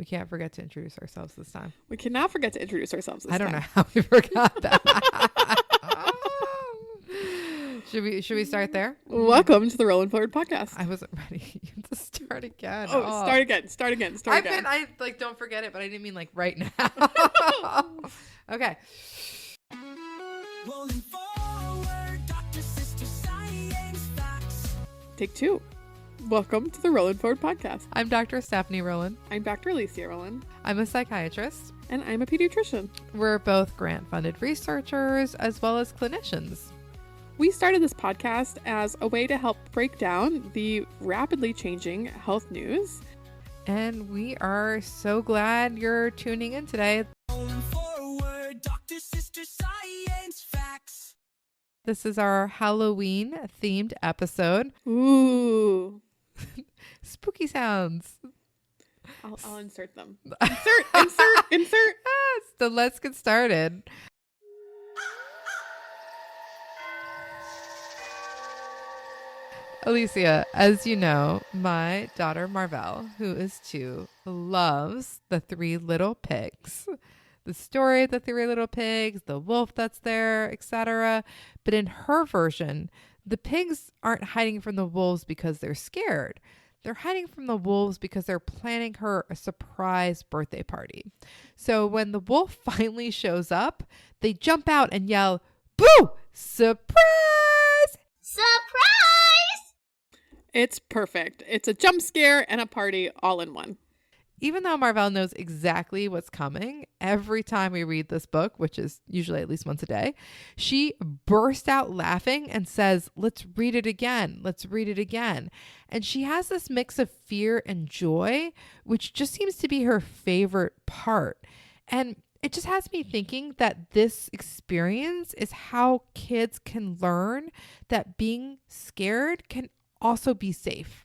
We can't forget to introduce ourselves this time. We cannot forget to introduce ourselves this time. I don't know how we forgot that. Should we start there? Welcome to the Rolling Forward podcast. I wasn't ready to start again. Oh, start again. I don't forget it, but I didn't mean like right now. Okay. Rolling forward, Dr. Sister Science Facts. Take 2. Welcome to the Rolling Forward podcast. I'm Dr. Stephanie Rolin. I'm Dr. Alicia Rolin. I'm a psychiatrist. And I'm a pediatrician. We're both grant-funded researchers as well as clinicians. We started this podcast as a way to help break down the rapidly changing health news. And we are so glad you're tuning in today. Rolling forward, Dr. Sister Science Facts. This is our Halloween-themed episode. Ooh. Spooky sounds. I'll insert them. Insert. Yes, so let's get started. Alicia, as you know, my daughter Marvell, who is 2, loves the 3 Little Pigs. The story of the 3 Little Pigs, the wolf that's there, etc. But in her version, the pigs aren't hiding from the wolves because they're scared. They're hiding from the wolves because they're planning her a surprise birthday party. So when the wolf finally shows up, they jump out and yell, "Boo! Surprise! Surprise! It's perfect. It's a jump scare and a party all in one. Even though Marvell knows exactly what's coming, every time we read this book, which is usually at least once a day, she bursts out laughing and says, "Let's read it again. Let's read it again." And she has this mix of fear and joy, which just seems to be her favorite part. And it just has me thinking that this experience is how kids can learn that being scared can also be safe.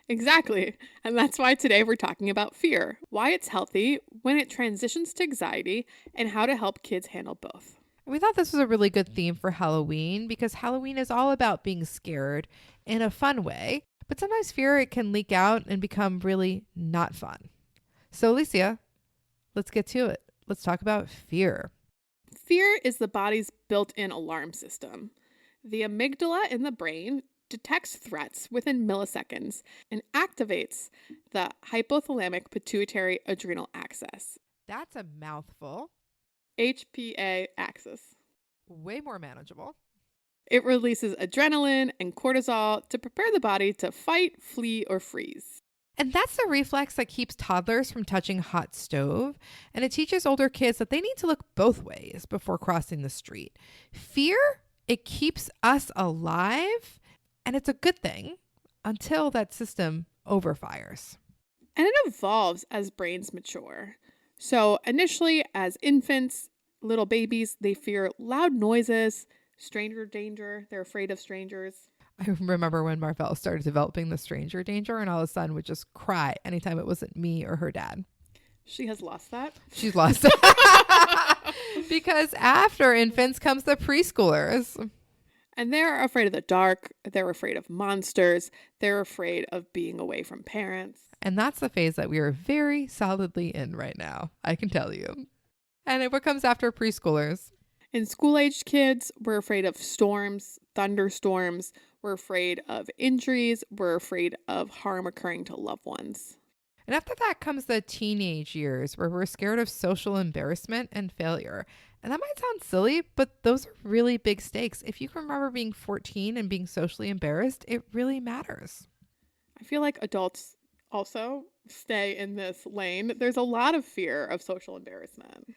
Exactly. And that's why today we're talking about fear, why it's healthy, when it transitions to anxiety, and how to help kids handle both. And we thought this was a really good theme for Halloween because Halloween is all about being scared in a fun way. But sometimes fear, it can leak out and become really not fun. So Alicia, let's get to it. Let's talk about fear. Fear is the body's built-in alarm system. The amygdala in the brain detects threats within milliseconds and activates the hypothalamic pituitary adrenal axis. That's a mouthful. HPA axis. Way more manageable. It releases adrenaline and cortisol to prepare the body to fight, flee, or freeze. And that's the reflex that keeps toddlers from touching hot stove. And it teaches older kids that they need to look both ways before crossing the street. Fear, it keeps us alive. And it's a good thing until that system overfires. And it evolves as brains mature. So initially, as infants, little babies, they fear loud noises, stranger danger. They're afraid of strangers. I remember when Marvell started developing the stranger danger and all of a sudden would just cry anytime it wasn't me or her dad. She has lost that. She's lost it. Because after infants comes the preschoolers. And they're afraid of the dark. They're afraid of monsters. They're afraid of being away from parents. And that's the phase that we are very solidly in right now, I can tell you. And what comes after preschoolers? In school-aged kids, we're afraid of storms, thunderstorms. We're afraid of injuries. We're afraid of harm occurring to loved ones. And after that comes the teenage years where we're scared of social embarrassment and failure. And that might sound silly, but those are really big stakes. If you can remember being 14 and being socially embarrassed, it really matters. I feel like adults also stay in this lane. There's a lot of fear of social embarrassment.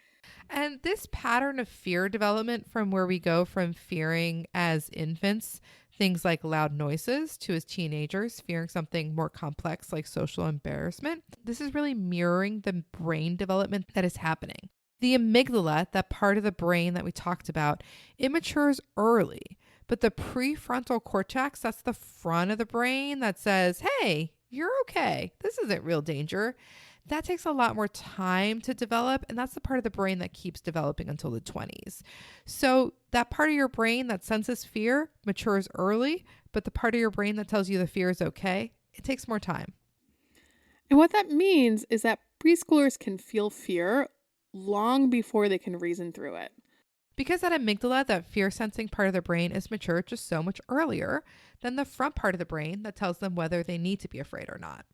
And this pattern of fear development from where we go from fearing as infants things like loud noises to as teenagers fearing something more complex like social embarrassment, this is really mirroring the brain development that is happening. The amygdala, that part of the brain that we talked about, it matures early. But the prefrontal cortex, that's the front of the brain that says, hey, you're okay. This isn't real danger. That takes a lot more time to develop. And that's the part of the brain that keeps developing until the 20s. So that part of your brain that senses fear matures early. But the part of your brain that tells you the fear is okay, it takes more time. And what that means is that preschoolers can feel fear long before they can reason through it. Because that amygdala, that fear sensing part of the brain, is mature just so much earlier than the front part of the brain that tells them whether they need to be afraid or not.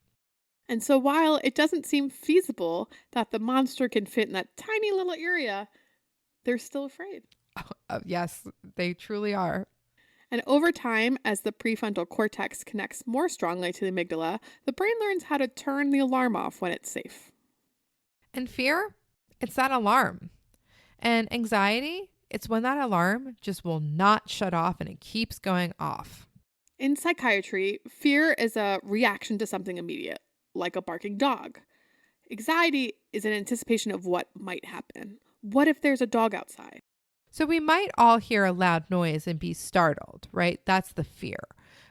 And so while it doesn't seem feasible that the monster can fit in that tiny little area, they're still afraid. Yes, they truly are. And over time, as the prefrontal cortex connects more strongly to the amygdala, the brain learns how to turn the alarm off when it's safe. And fear, it's that alarm. And anxiety, it's when that alarm just will not shut off and it keeps going off. In psychiatry, fear is a reaction to something immediate, like a barking dog. Anxiety is an anticipation of what might happen. What if there's a dog outside? So we might all hear a loud noise and be startled, right? That's the fear.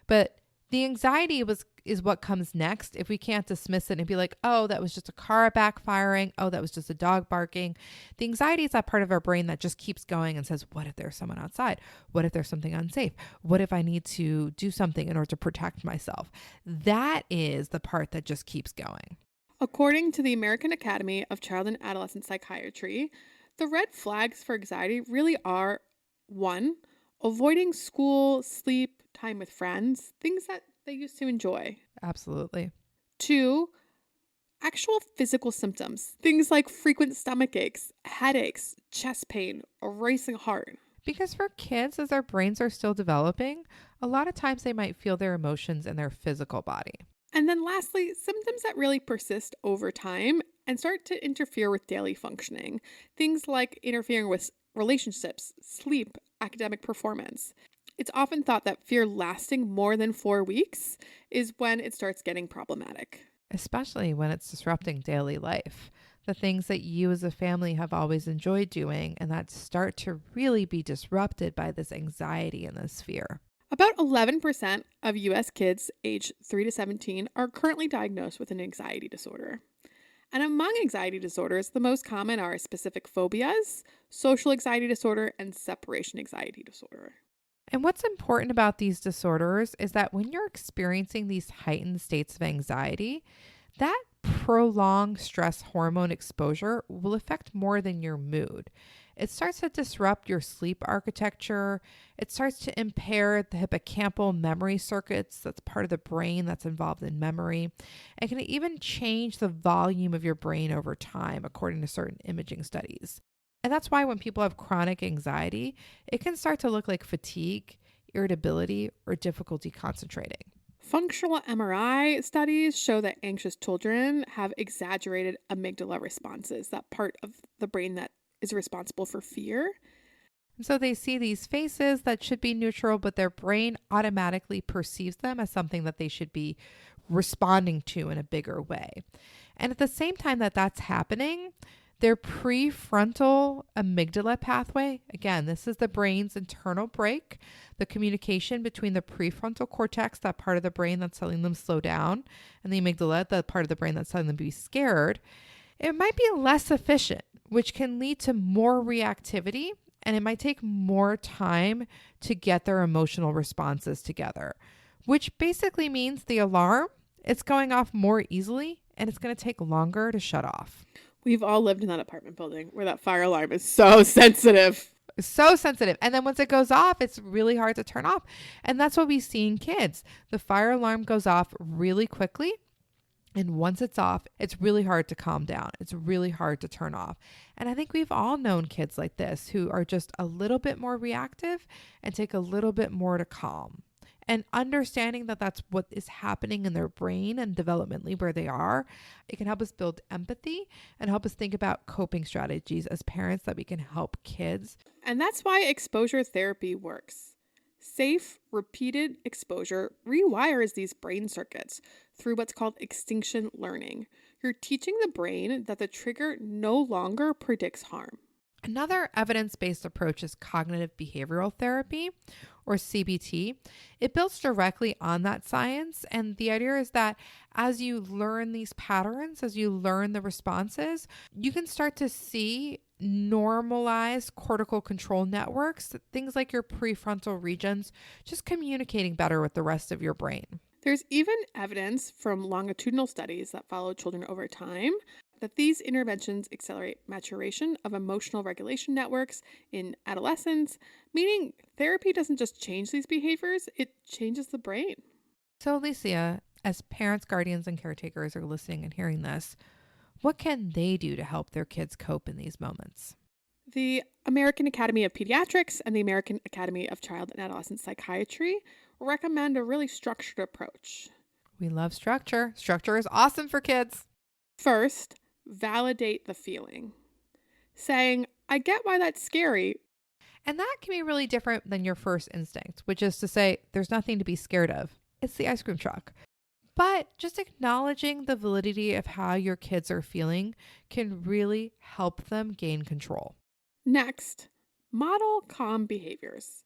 But the anxiety is what comes next if we can't dismiss it and be like, oh, that was just a car backfiring. Oh, that was just a dog barking. The anxiety is that part of our brain that just keeps going and says, what if there's someone outside? What if there's something unsafe? What if I need to do something in order to protect myself? That is the part that just keeps going. According to the American Academy of Child and Adolescent Psychiatry, the red flags for anxiety really are 1, avoiding school, sleep, time with friends, things that they used to enjoy. Absolutely. 2, actual physical symptoms, things like frequent stomach aches, headaches, chest pain, a racing heart. Because for kids, as their brains are still developing, a lot of times they might feel their emotions in their physical body. And then lastly, symptoms that really persist over time and start to interfere with daily functioning. Things like interfering with relationships, sleep, academic performance. It's often thought that fear lasting more than 4 weeks is when it starts getting problematic. Especially when it's disrupting daily life. The things that you as a family have always enjoyed doing and that start to really be disrupted by this anxiety and this fear. About 11% of US kids aged 3 to 17 are currently diagnosed with an anxiety disorder. And among anxiety disorders, the most common are specific phobias, social anxiety disorder, and separation anxiety disorder. And what's important about these disorders is that when you're experiencing these heightened states of anxiety, that prolonged stress hormone exposure will affect more than your mood. It starts to disrupt your sleep architecture. It starts to impair the hippocampal memory circuits. That's part of the brain that's involved in memory. It can even change the volume of your brain over time, according to certain imaging studies. And that's why when people have chronic anxiety, it can start to look like fatigue, irritability, or difficulty concentrating. Functional MRI studies show that anxious children have exaggerated amygdala responses, that part of the brain that is responsible for fear. And so they see these faces that should be neutral, but their brain automatically perceives them as something that they should be responding to in a bigger way. And at the same time that that's happening, their prefrontal amygdala pathway, again, this is the brain's internal brake, the communication between the prefrontal cortex, that part of the brain that's telling them slow down, and the amygdala, the part of the brain that's telling them be scared, it might be less efficient, which can lead to more reactivity, and it might take more time to get their emotional responses together, which basically means the alarm, it's going off more easily, and it's going to take longer to shut off. We've all lived in that apartment building where that fire alarm is so sensitive. So sensitive. And then once it goes off, it's really hard to turn off. And that's what we see in kids. The fire alarm goes off really quickly. And once it's off, it's really hard to calm down. It's really hard to turn off. And I think we've all known kids like this who are just a little bit more reactive and take a little bit more to calm. And understanding that that's what is happening in their brain and developmentally where they are, it can help us build empathy and help us think about coping strategies as parents that we can help kids. And that's why exposure therapy works. Safe, repeated exposure rewires these brain circuits through what's called extinction learning. You're teaching the brain that the trigger no longer predicts harm. Another evidence-based approach is cognitive behavioral therapy, or CBT. It builds directly on that science. And the idea is that as you learn these patterns, as you learn the responses, you can start to see normalized cortical control networks, things like your prefrontal regions, just communicating better with the rest of your brain. There's even evidence from longitudinal studies that follow children over time that these interventions accelerate maturation of emotional regulation networks in adolescence, meaning therapy doesn't just change these behaviors, it changes the brain. So, Alicia, as parents, guardians, and caretakers are listening and hearing this, what can they do to help their kids cope in these moments? The American Academy of Pediatrics and the American Academy of Child and Adolescent Psychiatry recommend a really structured approach. We love structure. Structure is awesome for kids. First, validate the feeling. Saying, I get why that's scary. And that can be really different than your first instinct, which is to say, there's nothing to be scared of. It's the ice cream truck. But just acknowledging the validity of how your kids are feeling can really help them gain control. Next, model calm behaviors.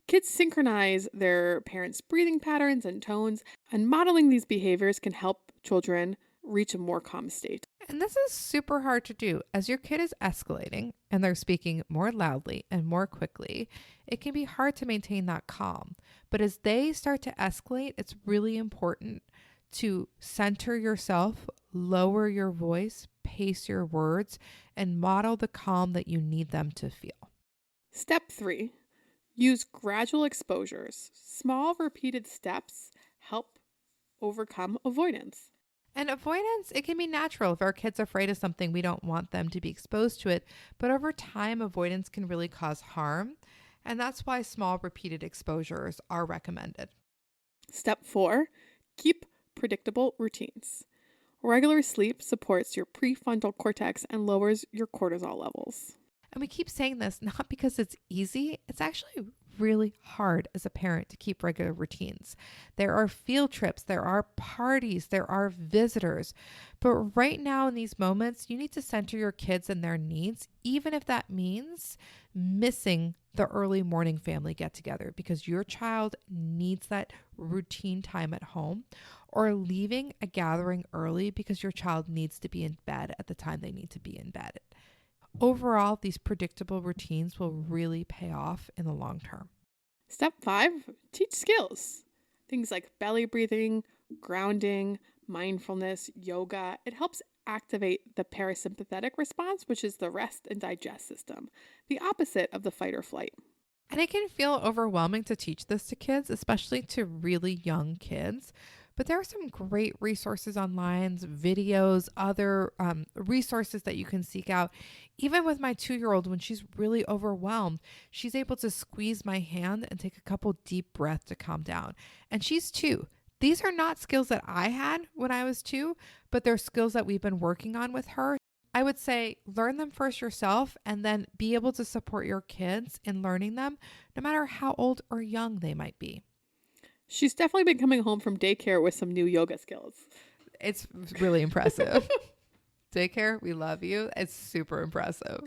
Kids synchronize their parents' breathing patterns and tones, and modeling these behaviors can help children reach a more calm state. And this is super hard to do. As your kid is escalating and they're speaking more loudly and more quickly, it can be hard to maintain that calm. But as they start to escalate, it's really important to center yourself, lower your voice, pace your words, and model the calm that you need them to feel. Step 3, use gradual exposures. Small repeated steps help overcome avoidance. And avoidance, it can be natural. If our kid's afraid of something, we don't want them to be exposed to it. But over time, avoidance can really cause harm. And that's why small repeated exposures are recommended. Step 4, keep predictable routines. Regular sleep supports your prefrontal cortex and lowers your cortisol levels. And we keep saying this not because it's easy. It's actually really hard as a parent to keep regular routines. There are field trips, there are parties, there are visitors. But right now in these moments, you need to center your kids and their needs, even if that means missing the early morning family get together because your child needs that routine time at home, or leaving a gathering early because your child needs to be in bed at the time they need to be in bed. Overall, these predictable routines will really pay off in the long term. Step 5, teach skills. Things like belly breathing, grounding, mindfulness, yoga. It helps activate the parasympathetic response, which is the rest and digest system, the opposite of the fight or flight. And it can feel overwhelming to teach this to kids, especially to really young kids. But there are some great resources online, videos, other resources that you can seek out. Even with my 2-year-old, when she's really overwhelmed, she's able to squeeze my hand and take a couple deep breaths to calm down. And she's 2. These are not skills that I had when I was 2, but they're skills that we've been working on with her. I would say learn them first yourself and then be able to support your kids in learning them, no matter how old or young they might be. She's definitely been coming home from daycare with some new yoga skills. It's really impressive. Daycare, we love you. It's super impressive.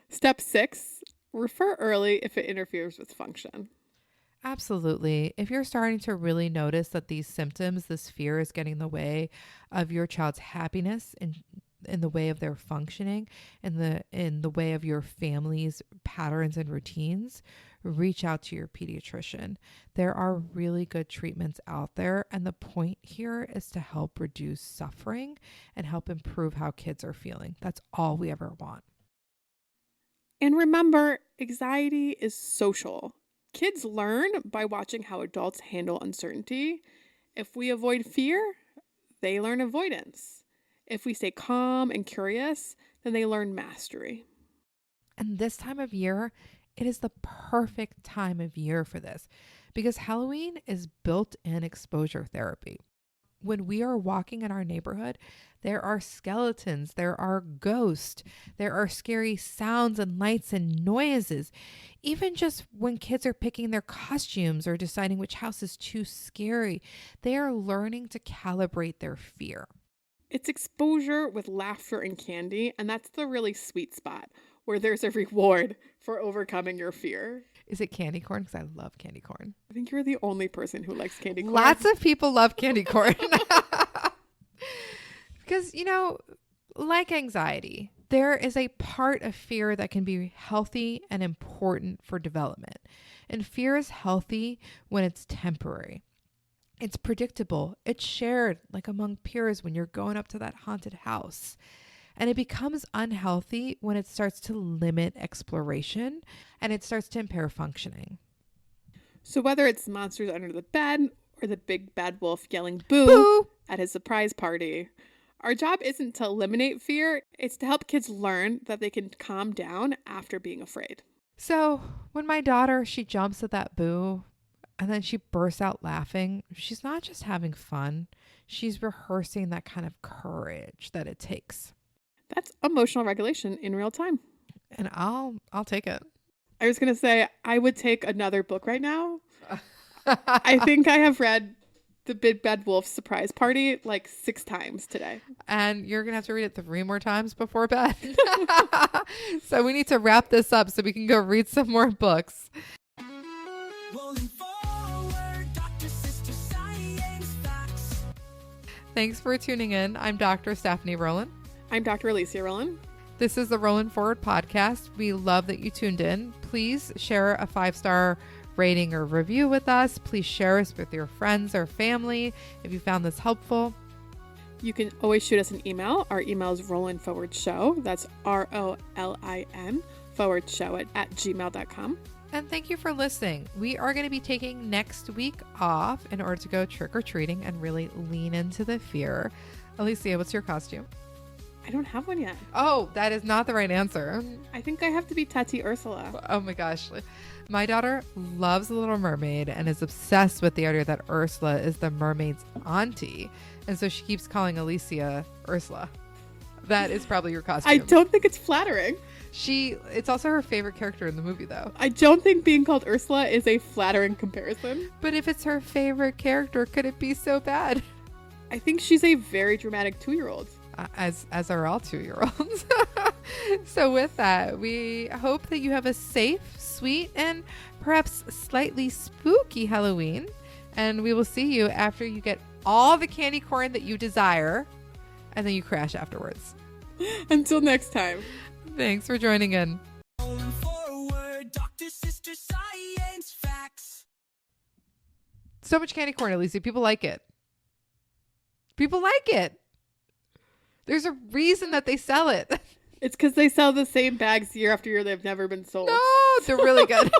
Step 6, refer early if it interferes with function. Absolutely. If you're starting to really notice that these symptoms, this fear is getting in the way of your child's happiness and in the way of their functioning, in the way of your family's patterns and routines, reach out to your pediatrician. There are really good treatments out there, and the point here is to help reduce suffering and help improve how kids are feeling. That's all we ever want. And remember, anxiety is social. Kids learn by watching how adults handle uncertainty. If we avoid fear, they learn avoidance. If we stay calm and curious, then they learn mastery. And this time of year, it is the perfect time of year for this because Halloween is built-in exposure therapy. When we are walking in our neighborhood, there are skeletons, there are ghosts, there are scary sounds and lights and noises. Even just when kids are picking their costumes or deciding which house is too scary, they are learning to calibrate their fear. It's exposure with laughter and candy, and that's the really sweet spot where there's a reward for overcoming your fear. Is it candy corn? Because I love candy corn. I think you're the only person who likes candy corn. Lots of people love candy corn. Because, like anxiety, there is a part of fear that can be healthy and important for development. And fear is healthy when it's temporary. It's predictable. It's shared like among peers when you're going up to that haunted house. And it becomes unhealthy when it starts to limit exploration and it starts to impair functioning. So whether it's monsters under the bed or the big bad wolf yelling boo, Boo! at his surprise party, our job isn't to eliminate fear, it's to help kids learn that they can calm down after being afraid. So when my daughter, she jumps at that boo and then she bursts out laughing, she's not just having fun. She's rehearsing that kind of courage that it takes. That's emotional regulation in real time. And I'll take it. I was going to say, I would take another book right now. I think I have read The Big Bad Wolf Surprise Party like 6 times today. And you're going to have to read it 3 more times before bed. So we need to wrap this up so we can go read some more books. Rolling forward, Dr. Sister Science Facts. Thanks for tuning in. I'm Dr. Stephanie Rolin. I'm Dr. Alicia Rolin. This is the Rolling Forward podcast. We love that you tuned in. Please share a 5-star rating or review with us. Please share us with your friends or family if you found this helpful. You can always shoot us an email. Our email is rollinforwardshow. That's ROLIN /show at gmail.com. And thank you for listening. We are going to be taking next week off in order to go trick-or-treating and really lean into the fear. Alicia, what's your costume? I don't have one yet. Oh, that is not the right answer. I think I have to be Tati Ursula. Oh my gosh. My daughter loves The Little Mermaid and is obsessed with the idea that Ursula is the mermaid's auntie. And so she keeps calling Alicia Ursula. That is probably your costume. I don't think it's flattering. It's also her favorite character in the movie, though. I don't think being called Ursula is a flattering comparison. But if it's her favorite character, could it be so bad? I think she's a very dramatic 2-year-old. As are all 2-year-olds. So with that, we hope that you have a safe, sweet, and perhaps slightly spooky Halloween. And we will see you after you get all the candy corn that you desire, and then you crash afterwards. Until next time. Thanks for joining in. Rolling forward, Dr. Sister Science Facts. So much candy corn, Alicia. People like it. People like it. There's a reason that they sell it. It's because they sell the same bags year after year. They've never been sold. No, they're really good.